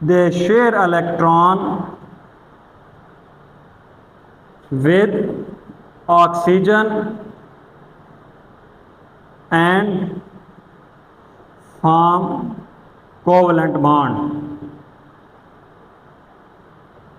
they share electron with oxygen and form covalent bond۔